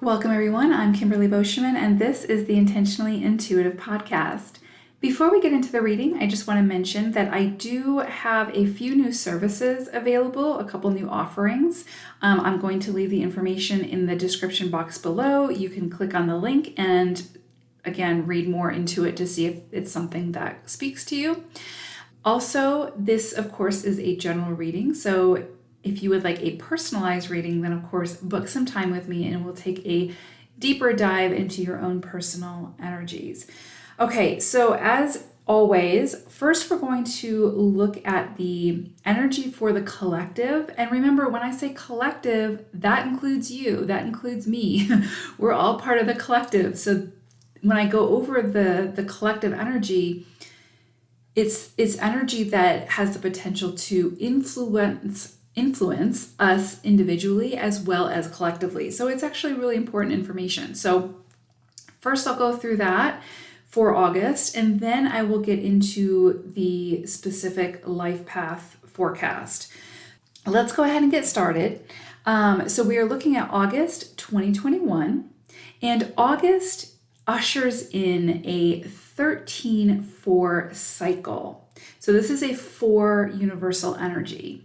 Welcome, everyone. I'm Kimberly Boschman, and this is the Intentionally Intuitive podcast. Before we get into the reading, I just want to mention that I do have a few new services available, a couple new offerings. I'm going to leave the information in the description box below. You can click on the link and, again, read more into it to see if it's something that speaks to you. Also, this, of course, is a general reading, so if you would like a personalized reading, then of course book some time with me and we'll take a deeper dive into your own personal energies. Okay, so as always, first we're going to look at the energy for the collective. And remember, when I say collective, that includes you, that includes me. We're all part of the collective. So when I go over the collective energy, it's energy that has the potential to influence us individually as well as collectively. So it's actually really important information. So first I'll go through that for August, and then I will get into the specific life path forecast. Let's go ahead and get started. So we are looking at August 2021, and August ushers in a 13-4 cycle. So this is a 4 universal energy.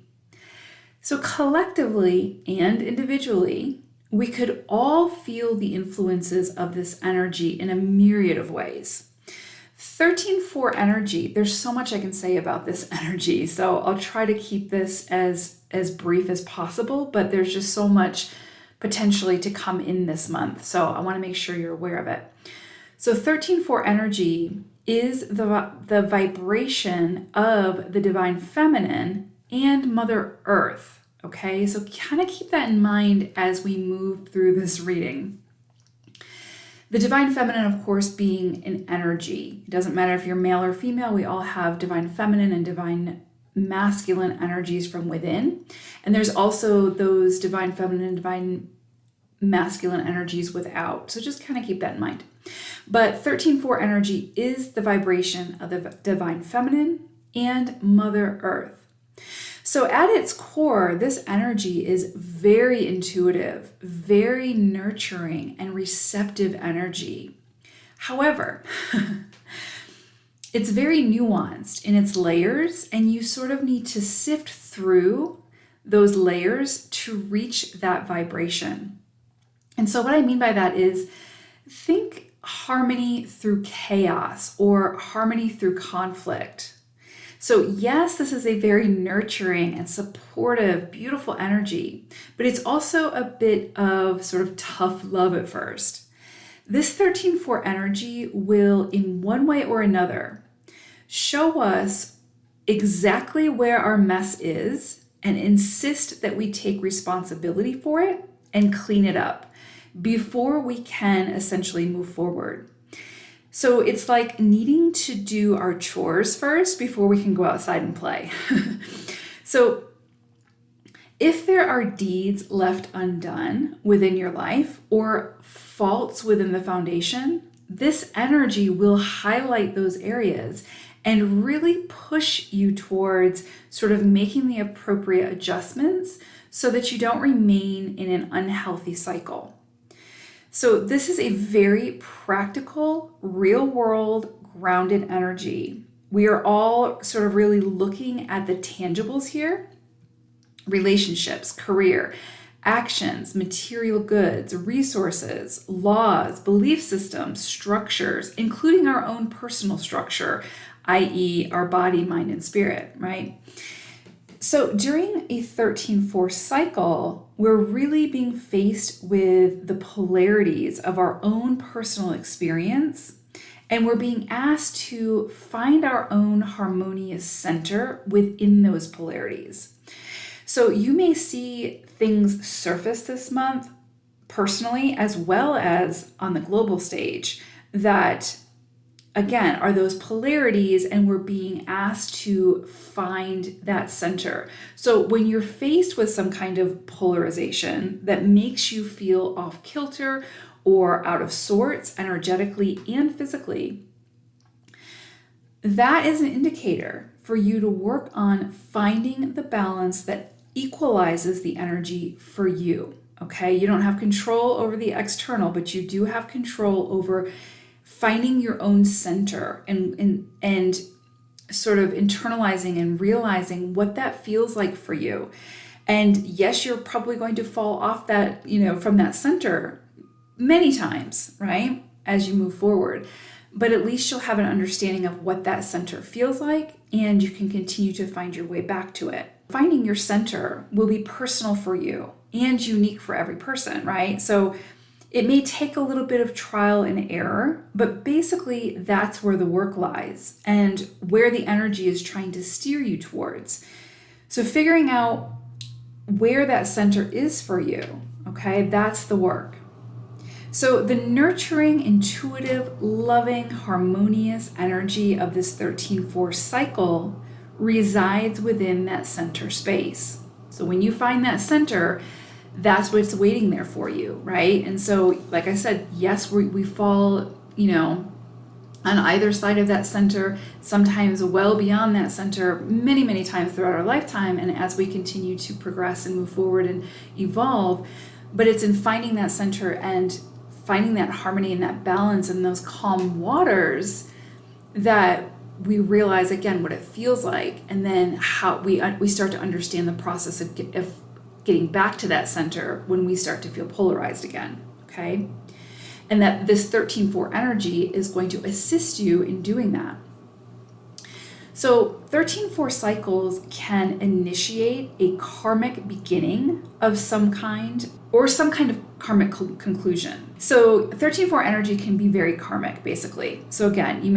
So collectively and individually, we could all feel the influences of this energy in a myriad of ways. 13-4 energy, there's so much I can say about this energy, so I'll try to keep this as brief as possible, but there's just so much potentially to come in this month, so I want to make sure you're aware of it. So 13-4 energy is the vibration of the divine feminine and Mother Earth. Okay, so kind of keep that in mind as we move through this reading. The divine feminine, of course, being an energy. It doesn't matter if you're male or female, we all have divine feminine and divine masculine energies from within. And there's also those divine feminine and divine masculine energies without. So just kind of keep that in mind. But 13-4 energy is the vibration of the divine feminine and Mother Earth. So at its core, this energy is very intuitive, very nurturing, and receptive energy. However, it's very nuanced in its layers, and you sort of need to sift through those layers to reach that vibration. And so what I mean by that is, think harmony through chaos or harmony through conflict. So yes, this is a very nurturing and supportive, beautiful energy, but it's also a bit of sort of tough love at first. This 13-4 energy will, in one way or another, show us exactly where our mess is and insist that we take responsibility for it and clean it up before we can essentially move forward. So it's like needing to do our chores first before we can go outside and play. So if there are deeds left undone within your life or faults within the foundation, this energy will highlight those areas and really push you towards sort of making the appropriate adjustments so that you don't remain in an unhealthy cycle. So this is a very practical, real-world, grounded energy. We are all sort of really looking at the tangibles here: relationships, career, actions, material goods, resources, laws, belief systems, structures, including our own personal structure, i.e. our body, mind, and spirit, right? So during a 13-4 cycle, we're really being faced with the polarities of our own personal experience, and we're being asked to find our own harmonious center within those polarities. So you may see things surface this month personally as well as on the global stage that, again, are those polarities, and we're being asked to find that center. So when you're faced with some kind of polarization that makes you feel off kilter or out of sorts energetically and physically, that is an indicator for you to work on finding the balance that equalizes the energy for you. Okay, you don't have control over the external, but you do have control over finding your own center and sort of internalizing and realizing what that feels like for you. And yes, you're probably going to fall off that, from that center many times, right? As you move forward. But at least you'll have an understanding of what that center feels like, and you can continue to find your way back to it. Finding your center will be personal for you and unique for every person, right? So it may take a little bit of trial and error, but basically that's where the work lies and where the energy is trying to steer you towards. So figuring out where that center is for you, okay, that's the work. So the nurturing, intuitive, loving, harmonious energy of this 13-4 cycle resides within that center space. So when you find that center, that's what's waiting there for you, right? And so, like I said, yes, we fall, on either side of that center, sometimes well beyond that center, many, many times throughout our lifetime, and as we continue to progress and move forward and evolve. But it's in finding that center and finding that harmony and that balance and those calm waters that we realize, again, what it feels like, and then how we start to understand the process of getting back to that center when we start to feel polarized again, okay? And that this 13-4 energy is going to assist you in doing that. So 13-4 cycles can initiate a karmic beginning of some kind or some kind of karmic conclusion. So 13-4 energy can be very karmic, basically. So again, you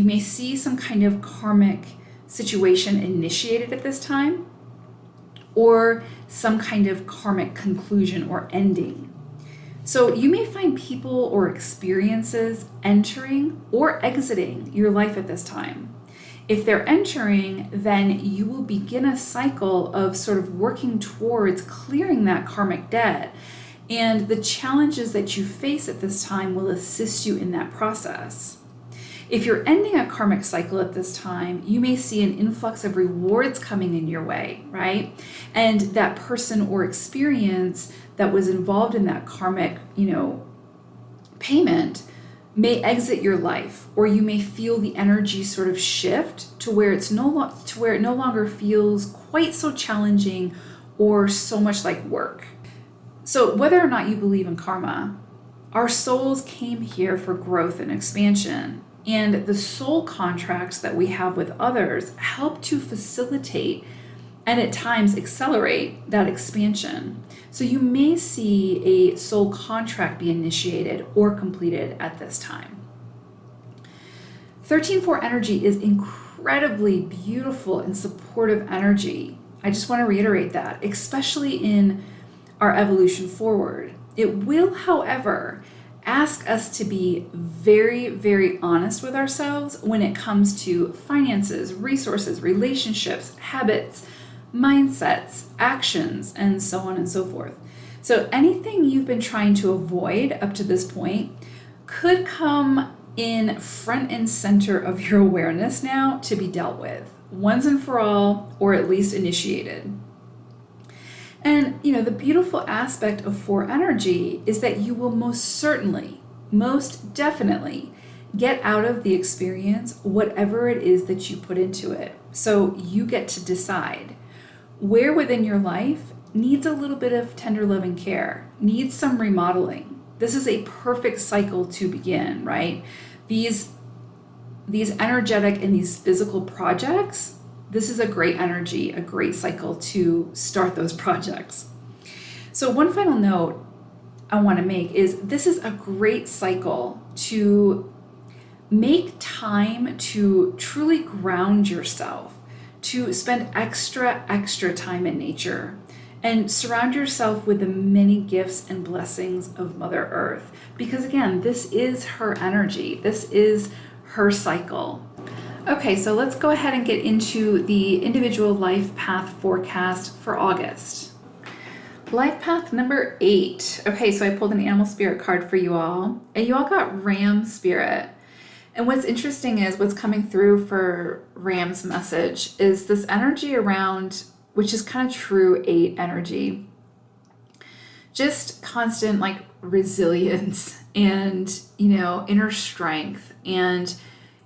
may see some kind of karmic situation initiated at this time, or some kind of karmic conclusion or ending. So you may find people or experiences entering or exiting your life at this time. If they're entering, then you will begin a cycle of sort of working towards clearing that karmic debt. And the challenges that you face at this time will assist you in that process. If you're ending a karmic cycle at this time, you may see an influx of rewards coming in your way, right? And that person or experience that was involved in that karmic, payment may exit your life, or you may feel the energy sort of shift to where it no longer feels quite so challenging or so much like work. So whether or not you believe in karma, our souls came here for growth and expansion. And the soul contracts that we have with others help to facilitate and at times accelerate that expansion. So you may see a soul contract be initiated or completed at this time. 13-4 energy is incredibly beautiful and supportive energy. I just want to reiterate that, especially in our evolution forward. It will, however, ask us to be very, very honest with ourselves when it comes to finances, resources, relationships, habits, mindsets, actions, and so on and so forth. So anything you've been trying to avoid up to this point could come in front and center of your awareness now to be dealt with, once and for all, or at least initiated. And, the beautiful aspect of 4 energy is that you will most certainly, most definitely get out of the experience whatever it is that you put into it. So you get to decide where within your life needs a little bit of tender loving care, needs some remodeling. This is a perfect cycle to begin, right? These energetic and these physical projects, this is a great energy, a great cycle to start those projects. So one final note I want to make is this is a great cycle to make time to truly ground yourself, to spend extra time in nature, and surround yourself with the many gifts and blessings of Mother Earth. Because again, this is her energy. This is her cycle. Okay, so let's go ahead and get into the individual life path forecast for August. Life path number 8. Okay, so I pulled an animal spirit card for you all, and you all got Ram Spirit. And what's interesting is what's coming through for Ram's message is this energy around, which is kind of true 8 energy, just constant like resilience and, inner strength. And,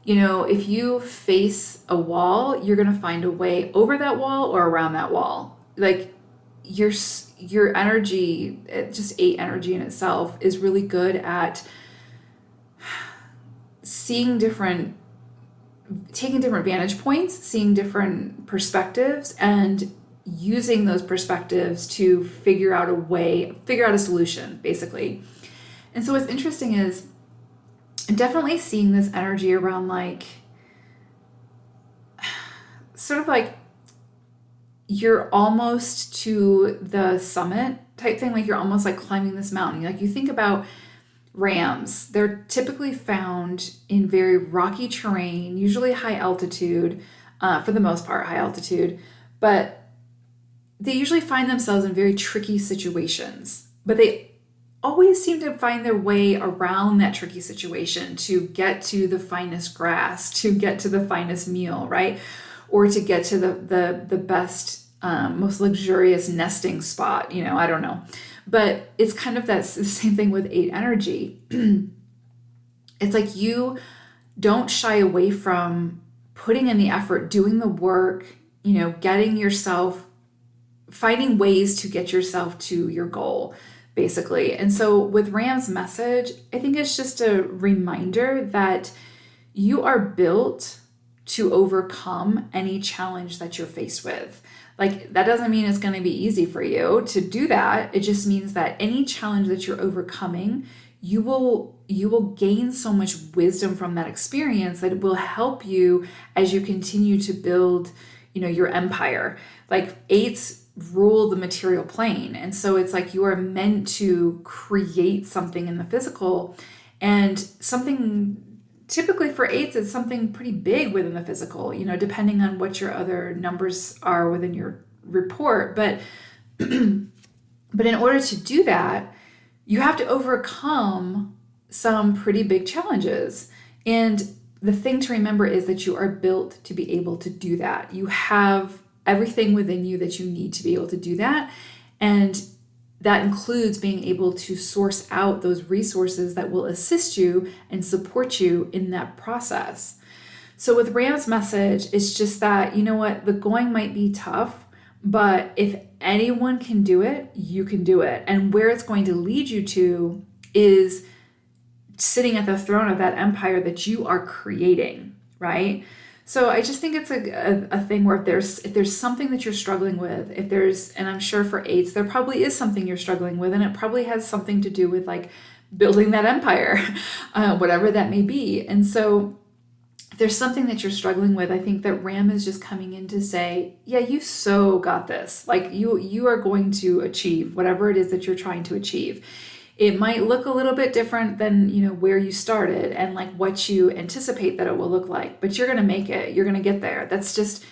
if you face a wall, you're going to find a way over that wall or around that wall. Like your energy, just 8 energy in itself, is really good at taking different vantage points, seeing different perspectives, and using those perspectives to figure out a solution, basically. And so what's interesting is I'm definitely seeing this energy around like, sort of like you're almost to the summit type thing. Like you're almost like climbing this mountain. Like you think about rams, they're typically found in very rocky terrain, usually high altitude, for the most part, high altitude, but they usually find themselves in very tricky situations, but they always seem to find their way around that tricky situation to get to the finest grass, to get to the finest meal, right? Or to get to the best, most luxurious nesting spot, I don't know. But it's kind of the same thing with 8 energy. It's like you don't shy away from putting in the effort, doing the work, getting yourself, finding ways to get yourself to your goal, basically. And so with Ram's message, I think it's just a reminder that you are built to overcome any challenge that you're faced with. Like, that doesn't mean it's going to be easy for you to do that. It just means that any challenge that you're overcoming, you will gain so much wisdom from that experience that it will help you as you continue to build, your empire. Like 8s rule the material plane. And so it's like you are meant to create something in the physical, and something typically for 8s, it's something pretty big within the physical, depending on what your other numbers are within your report. But in order to do that, you have to overcome some pretty big challenges. And the thing to remember is that you are built to be able to do that. You have everything within you that you need to be able to do that. And that includes being able to source out those resources that will assist you and support you in that process. So with Ram's message, it's just that, the going might be tough, but if anyone can do it, you can do it. And where it's going to lead you to is sitting at the throne of that empire that you are creating, right? So I just think it's a thing where if there's something that you're struggling with, and I'm sure for 8s, there probably is something you're struggling with, and it probably has something to do with like building that empire, whatever that may be. And so if there's something that you're struggling with, I think that Ram is just coming in to say, yeah, you so got this. Like you are going to achieve whatever it is that you're trying to achieve. It might look a little bit different than, where you started and like what you anticipate that it will look like, but you're going to make it. You're going to get there. That's just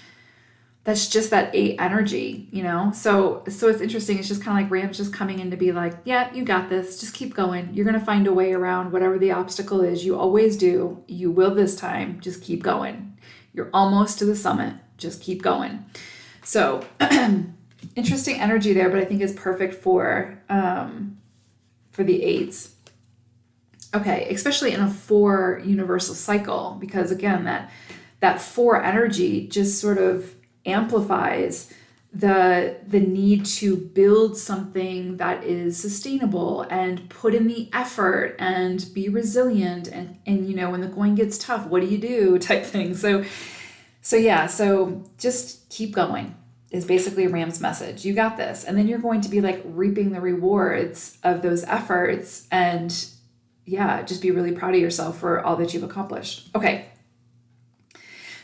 that 8 energy, So it's interesting. It's just kind of like Ram's just coming in to be like, yeah, you got this. Just keep going. You're going to find a way around whatever the obstacle is. You always do. You will this time. Just keep going. You're almost to the summit. Just keep going. So interesting energy there, but I think it's perfect for the 8s. Okay, especially in a 4 universal cycle, because again, that 4 energy just sort of amplifies the need to build something that is sustainable and put in the effort and be resilient and when the going gets tough, what do you do type thing. So just keep going is basically Ram's message. You got this. And then you're going to be like reaping the rewards of those efforts, and just be really proud of yourself for all that you've accomplished. Okay.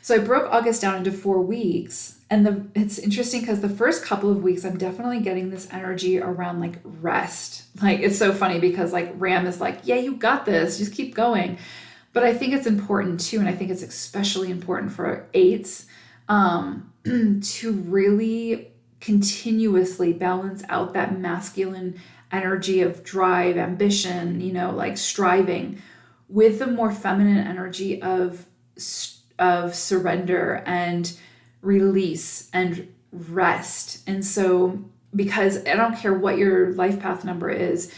So I broke August down into 4 weeks, and it's interesting because the first couple of weeks, I'm definitely getting this energy around like rest. Like, it's so funny because like Ram is like, yeah, you got this, just keep going. But I think it's important too. And I think it's especially important for 8s, to really continuously balance out that masculine energy of drive, ambition, like striving, with the more feminine energy of surrender and release and rest. And so because I don't care what your life path number is,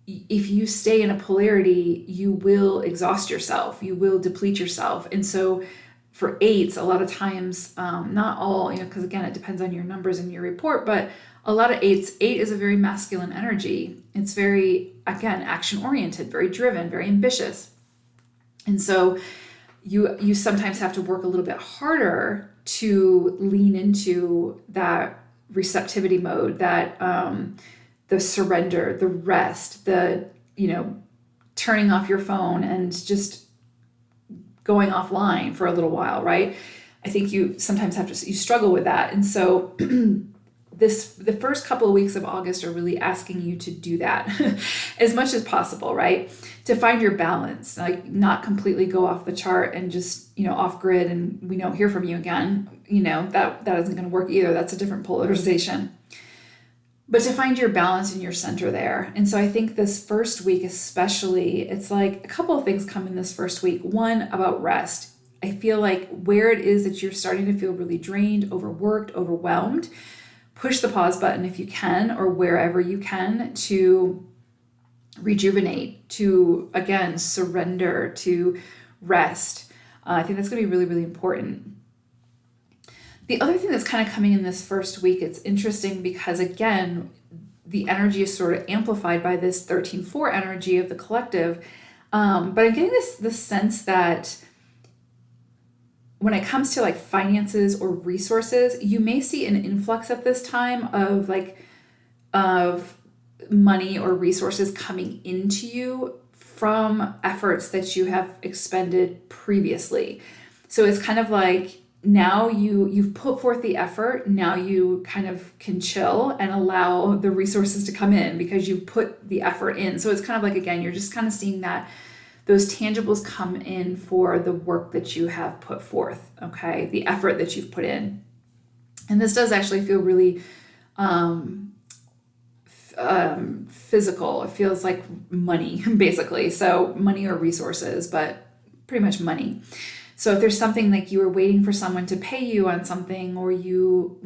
if you stay in a polarity, you will exhaust yourself, you will deplete yourself. And so for eights, a lot of times, not all, because again, it depends on your numbers in your report, but a lot of eights, eight is a very masculine energy. It's very, again, action oriented, very driven, very ambitious. And so you sometimes have to work a little bit harder to lean into that receptivity mode, that the surrender, the rest, the turning off your phone and just going offline for a little while, right? I think you sometimes you struggle with that. And so the first couple of weeks of August are really asking you to do that as much as possible, right? To find your balance, like not completely go off the chart and just, off grid and we don't hear from you again. That isn't going to work either. That's a different polarization. But to find your balance and your center there. And so I think this first week especially, it's like a couple of things come in this first week. One, about rest. I feel like where it is that you're starting to feel really drained, overworked, overwhelmed, push the pause button if you can, or wherever you can, to rejuvenate, to, again, surrender, to rest. I think that's going to be really, really important. The other thing that's kind of coming in this first week, it's interesting because, again, the energy is sort of amplified by this 13-4 energy of the collective. But I'm getting this sense that when it comes to like finances or resources, you may see an influx at this time of money or resources coming into you from efforts that you have expended previously. So it's kind of like now you've put forth the effort, now you kind of can chill and allow the resources to come in because you've put the effort in. So it's kind of like, again, you're just kind of seeing that those tangibles come in for the work that you have put forth, okay? The effort that you've put in. And this does actually feel really physical. It feels like money, basically. So money or resources, but pretty much money. So if there's something like you were waiting for someone to pay you on something, or you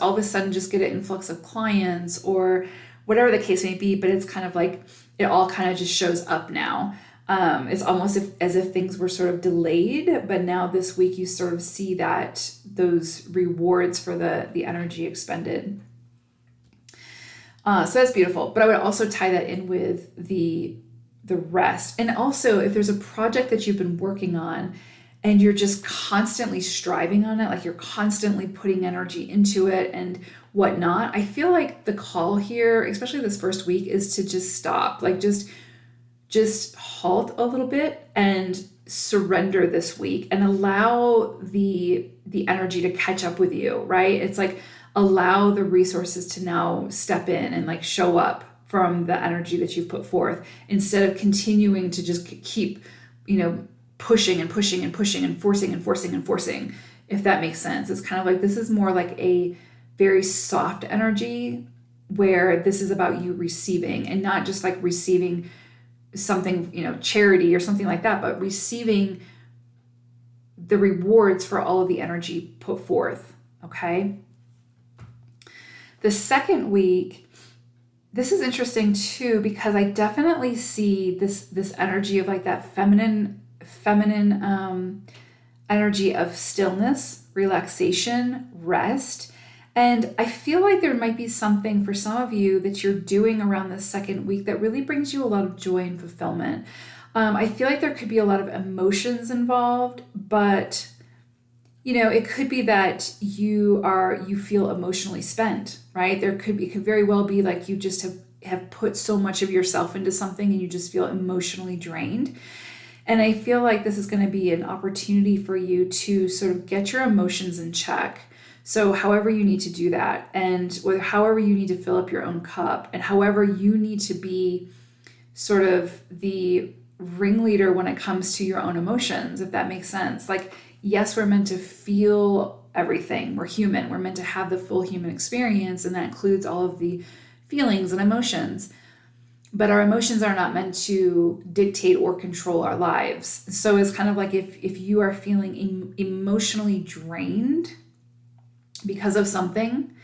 all of a sudden just get an influx of clients or whatever the case may be, but it's kind of like it all kind of just shows up now. It's almost as if things were sort of delayed, but now this week you sort of see that those rewards for the energy expended. So that's beautiful. But I would also tie that in with the rest. And also if there's a project that you've been working on and you're just constantly striving on it, like you're constantly putting energy into it and whatnot, I feel like the call here, especially this first week, is to just stop, like just halt a little bit and surrender this week and allow the energy to catch up with you, right? It's like allow the resources to now step in and like show up from the energy that you've put forth, instead of continuing to just keep, pushing and pushing and pushing and forcing and forcing and forcing, if that makes sense. It's kind of like, this is more like a very soft energy where this is about you receiving, and not just like receiving something, charity or something like that, but receiving the rewards for all of the energy put forth. Okay. The second week, this is interesting too, because I definitely see this energy of like that feminine energy of stillness, relaxation, rest. And I feel like there might be something for some of you that you're doing around this second week that really brings you a lot of joy and fulfillment. I feel like there could be a lot of emotions involved, but it could be that you feel emotionally spent, right? It could very well be like you just have put so much of yourself into something and you just feel emotionally drained. And I feel like this is going to be an opportunity for you to sort of get your emotions in check. So however you need to do that, and however you need to fill up your own cup, and however you need to be sort of the ringleader when it comes to your own emotions, if that makes sense. Like, yes, we're meant to feel everything. We're human. We're meant to have the full human experience, and that includes all of the feelings and emotions. But our emotions are not meant to dictate or control our lives. So it's kind of like if you are feeling emotionally drained because of something,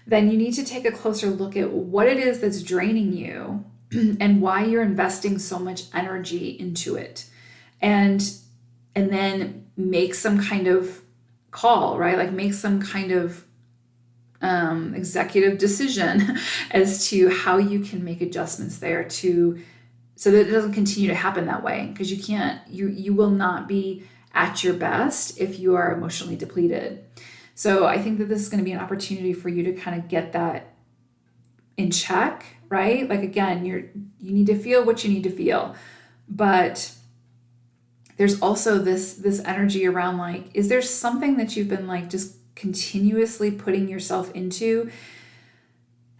then you need to take a closer look at what it is that's draining you and why you're investing so much energy into it. And then make some kind of call, right? Like make some kind of executive decision as to how you can make adjustments there so that it doesn't continue to happen that way. Because you will not be at your best if you are emotionally depleted. So I think that this is going to be an opportunity for you to kind of get that in check, right? Like again, you need to feel what you need to feel, but there's also this energy around like, is there something that you've been like just continuously putting yourself into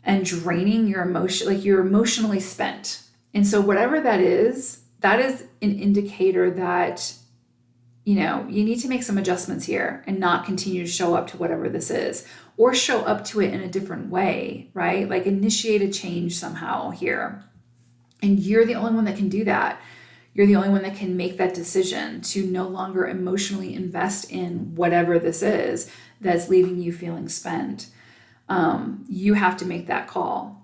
and draining your emotion, like you're emotionally spent. And so whatever that is an indicator that, you need to make some adjustments here and not continue to show up to whatever this is, or show up to it in a different way, right? Like initiate a change somehow here. And you're the only one that can do that. You're the only one that can make that decision to no longer emotionally invest in whatever this is that's leaving you feeling spent. You have to make that call.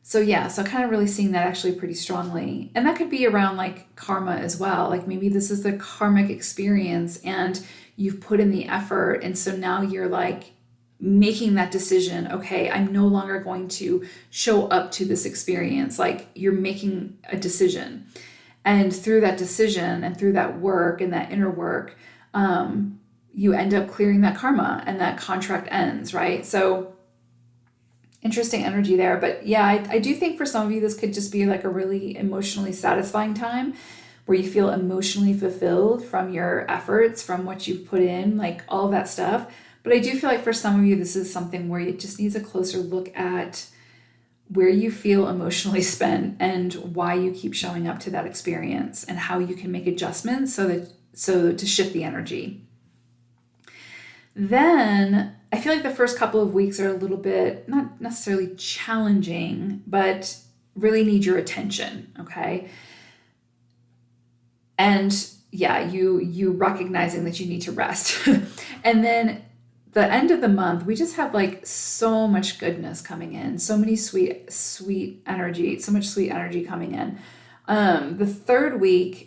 So kind of really seeing that actually pretty strongly. And that could be around like karma as well. Like maybe this is the karmic experience and you've put in the effort. And so now you're like making that decision. Okay, I'm no longer going to show up to this experience. Like you're making a decision. And through that decision and through that work and that inner work, you end up clearing that karma and that contract ends, right? So interesting energy there. But yeah, I do think for some of you, this could just be like a really emotionally satisfying time where you feel emotionally fulfilled from your efforts, from what you've put in, like all of that stuff. But I do feel like for some of you, this is something where it just needs a closer look at where you feel emotionally spent and why you keep showing up to that experience and how you can make adjustments so to shift the energy. Then I feel like the first couple of weeks are a little bit, not necessarily challenging, but really need your attention, okay? And yeah, you recognizing that you need to rest. And then the end of the month, we just have like so much goodness coming in, so many sweet energy, so much sweet energy coming in. The third week,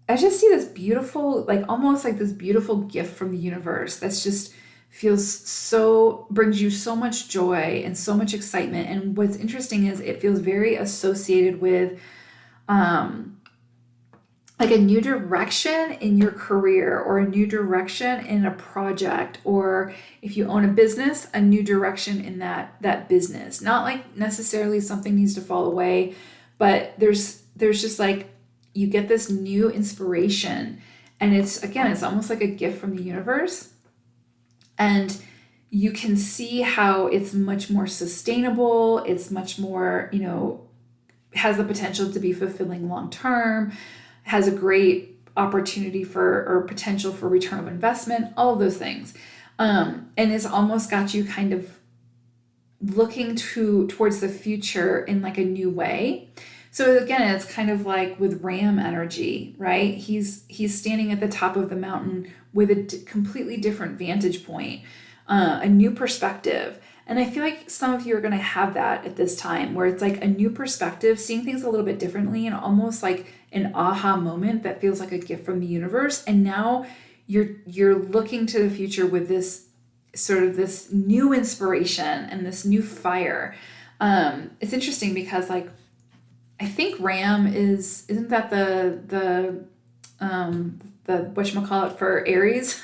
I just see this beautiful, like almost like this beautiful gift from the universe that's just brings you so much joy and so much excitement. And what's interesting is it feels very associated with like a new direction in your career or a new direction in a project, or if you own a business, a new direction in that business. Not like necessarily something needs to fall away, but there's just like, you get this new inspiration, and it's almost like a gift from the universe. And you can see how it's much more sustainable. It's much more, has the potential to be fulfilling long-term, has a great opportunity or potential for return of investment, all of those things. And it's almost got you kind of looking towards the future in like a new way. So again, it's kind of like with Ram energy, right? He's standing at the top of the mountain with a completely different vantage point, a new perspective. And I feel like some of you are going to have that at this time, where it's like a new perspective, seeing things a little bit differently, and almost like an aha moment that feels like a gift from the universe. And now you're looking to the future with this sort of this new inspiration and this new fire. It's interesting because like, I think Ram isn't that the whatchamacallit for Aries?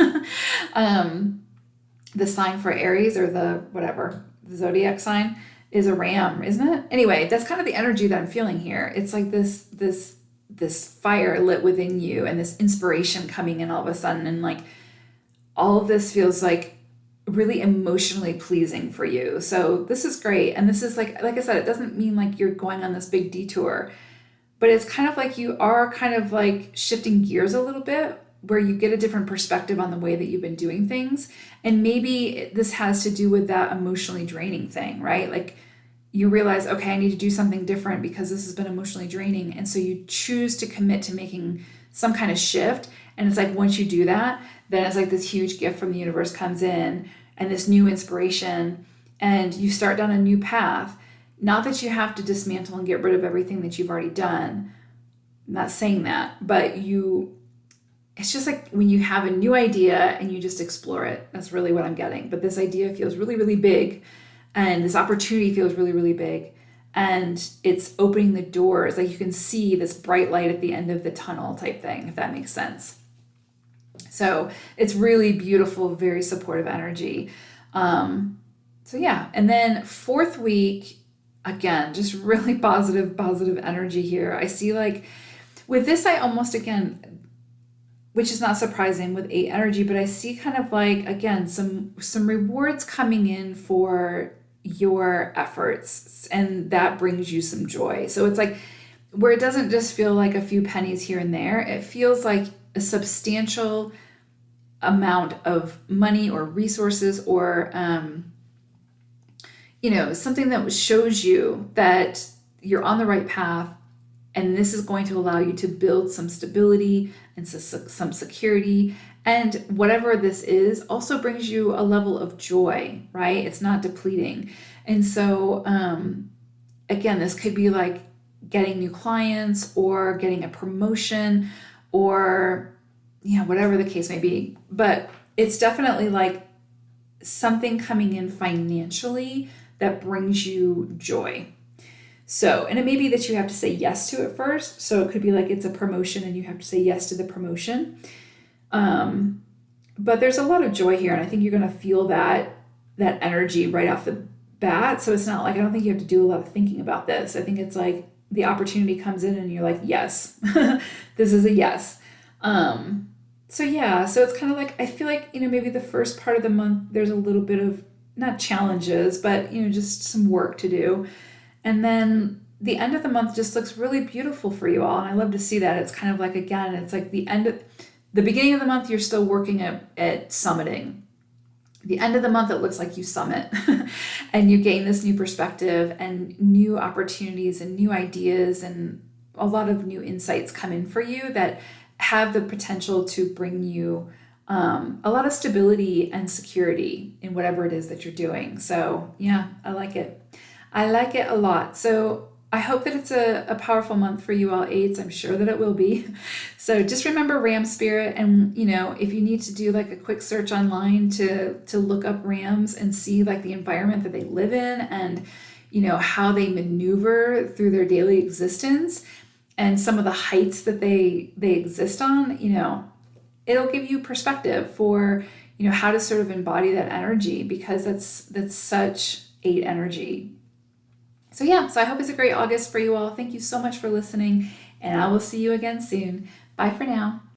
The sign for Aries, or the zodiac sign is a ram, isn't it? Anyway, that's kind of the energy that I'm feeling here. It's like this fire lit within you and this inspiration coming in all of a sudden. And like all of this feels like really emotionally pleasing for you. So this is great. And this is like I said, it doesn't mean like you're going on this big detour, but it's kind of like you are kind of like shifting gears a little bit, where you get a different perspective on the way that you've been doing things. And maybe this has to do with that emotionally draining thing, right? Like you realize, okay, I need to do something different because this has been emotionally draining. And so you choose to commit to making some kind of shift. And it's like, once you do that, then it's like this huge gift from the universe comes in, and this new inspiration, and you start down a new path. Not that you have to dismantle and get rid of everything that you've already done. I'm not saying that, but it's just like when you have a new idea and you just explore it. That's really what I'm getting. But this idea feels really, really big, and this opportunity feels really, really big. And it's opening the doors. Like you can see this bright light at the end of the tunnel type thing, if that makes sense. So it's really beautiful, very supportive energy. So yeah. And then fourth week, again, just really positive energy here. I see like with this, I almost, again, which is not surprising with 8 energy, but I see kind of like, again, some rewards coming in for your efforts, and that brings you some joy. So it's like where it doesn't just feel like a few pennies here and there, it feels like a substantial amount of money or resources or something that shows you that you're on the right path, and this is going to allow you to build some stability and some security. And whatever this is also brings you a level of joy, right? It's not depleting. And so, again, this could be like getting new clients or getting a promotion or, whatever the case may be. But it's definitely like something coming in financially that brings you joy. So, and it may be that you have to say yes to it first. So it could be like it's a promotion and you have to say yes to the promotion. But there's a lot of joy here, and I think you're going to feel that energy right off the bat. So it's not like, I don't think you have to do a lot of thinking about this. I think it's like the opportunity comes in and you're like, yes, this is a yes. So yeah, so it's kind of like, I feel like, maybe the first part of the month, there's a little bit of not challenges, but, just some work to do. And then the end of the month just looks really beautiful for you all. And I love to see that. It's kind of like, again, it's like the beginning of the month, you're still working at summiting. The end of the month, it looks like you summit and you gain this new perspective and new opportunities and new ideas, and a lot of new insights come in for you that have the potential to bring you a lot of stability and security in whatever it is that you're doing. So yeah, I like it. I like it a lot. So I hope that it's a powerful month for you all 8s. I'm sure that it will be. So just remember Ram Spirit, and if you need to do like a quick search online to look up Rams and see like the environment that they live in and how they maneuver through their daily existence and some of the heights that they exist on, it'll give you perspective for how to sort of embody that energy, because that's such 8 energy. So yeah, so I hope it's a great August for you all. Thank you so much for listening, and I will see you again soon. Bye for now.